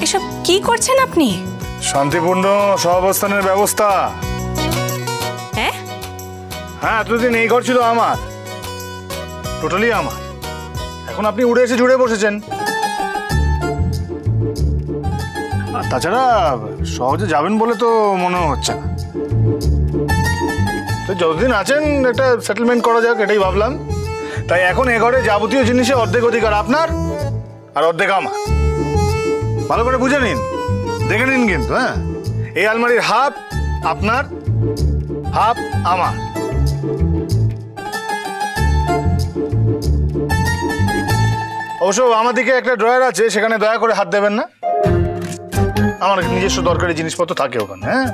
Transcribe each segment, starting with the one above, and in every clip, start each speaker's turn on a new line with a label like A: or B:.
A: এসব কি করছেন আপনি?
B: শান্তিপূর্ণ সহাবস্থানের ব্যবস্থা।
A: হ্যাঁ
B: হ্যাঁ, এতদিন এই ঘর ছিল আমার, টোটালি আমার। এখন আপনি উড়ে এসে জুড়ে বসেছেন। আর তাছাড়া সহজে যাবেন বলে তো মনে হচ্ছে না। তো যতদিন আছেন একটা সেটেলমেন্ট করা যাক, এটাই ভাবলাম। তাই এখন এ ঘরে যাবতীয় জিনিসে অর্ধেক অধিকার আপনার আর অর্ধেক আমার। ভালো করে বুঝে নিন, দেখে নিন কিন্তু। হ্যাঁ, এই আলমারির হাফ আপনার, হাফ আমার। অবশ্য আমার দিকে একটা ড্রয়ার আছে, সেখানে দয়া করে হাত দেবেন না। আমার নিজস্ব দরকারি জিনিসপত্র থাকে ওখানে। হ্যাঁ,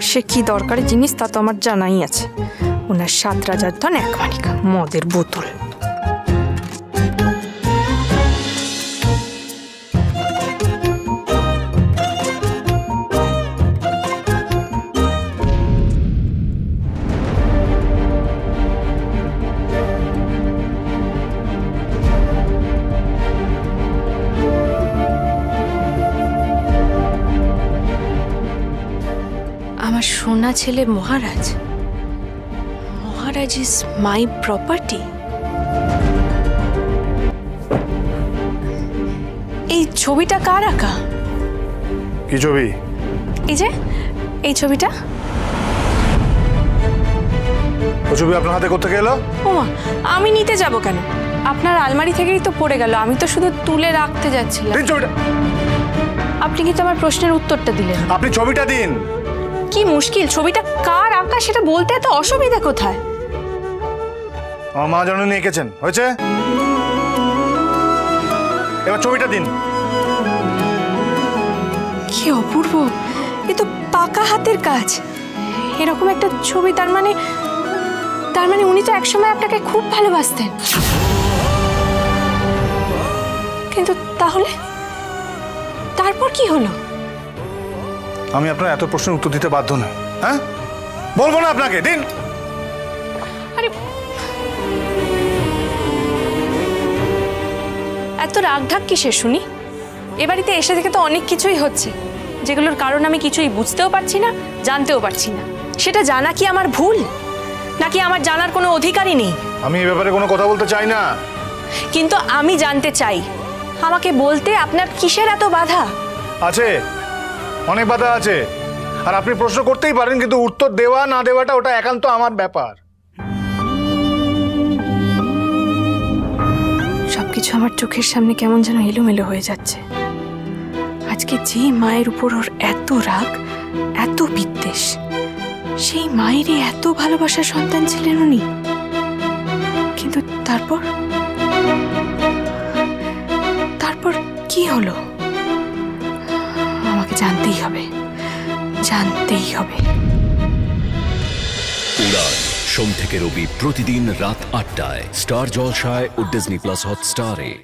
A: সে কি দরকারি জিনিস তা তো আমার জানাই আছে। ওনার 7 রাজার ধন 1 মানিকা, মদের বোতল। আমার সোনা ছেলে মহারাজ, মহারাজ ইজ মাই প্রপার্টি। এই ছবিটা কার আঁকা?
B: কি ছবি?
A: এই যে এই ছবিটা।
B: ও ছবি আপনার হাতে কোথা থেকে এলো?
A: ওমা, আমি নিতে যাব কেন? আপনার আলমারি থেকেই তো পড়ে গেল, আমি তো শুধু তুলে রাখতে যাচ্ছিলাম।
B: দিন ছবিটা।
A: আপনি কিন্তু আমার প্রশ্নের উত্তরটা দিলেন।
B: আপনি ছবিটা দিন।
A: কি মুশকিল, ছবিটা কার আঁকা সেটা বলতে এত অসুবিধা কোথায়?
B: আমার মা জননী এঁকেছেন, হয়েছে? এবার ছবিটা দিন।
A: কি অপূর্ব, এ তো পাকা হাতের কাজ। এরকম একটা ছবি, তার মানে উনি তো একসময় আপনাকে খুব ভালোবাসতেন। কিন্তু তাহলে তারপর কি হলো?
B: আমি আপনার এত প্রশ্নের উত্তর দিতে বাধ্য নই। হ্যাঁ, বলবো না আপনাকে, দিন।
A: আরে এত রাগঢাক কিসের শুনি? এ বাড়িতে এসে থেকে তো অনেক কিছুই হচ্ছে, যেগুলোর কারণ আমি কিছুই বুঝতেও পারছি না, জানতেও পারছি না। সেটা জানা কি আমার ভুল, নাকি আমার জানার কোনো অধিকারই নেই?
B: আমি এই ব্যাপারে কোনো কথা বলতে চাই না।
A: কিন্তু আমি জানতে চাই, আমাকে বলতে আপনার কিসের এত বাধা?
B: আছে, অনেক বাধা আছে। আর আপনি প্রশ্ন করতেই পারেন, কিন্তু উত্তর দেওয়া না দেওয়াটা ওটা একান্ত আমার ব্যাপার।
A: সবকিছু আমার চোখের সামনে কেমন যেন এলোমেলো হয়ে যাচ্ছে। আজকে যে মায়ের উপর ওর এত রাগ, এত বিদ্বেষ, সেই মায়েরই এত ভালোবাসার সন্তান ছিলেন উনি। কিন্তু তারপর কি হলো? আমাকে জানতেই হবে।
C: উড়ান সোম থেকে রবি প্রতিদিন রাত 8টায় স্টার জলসায় ও ডিজনি প্লাস হটস্টারে।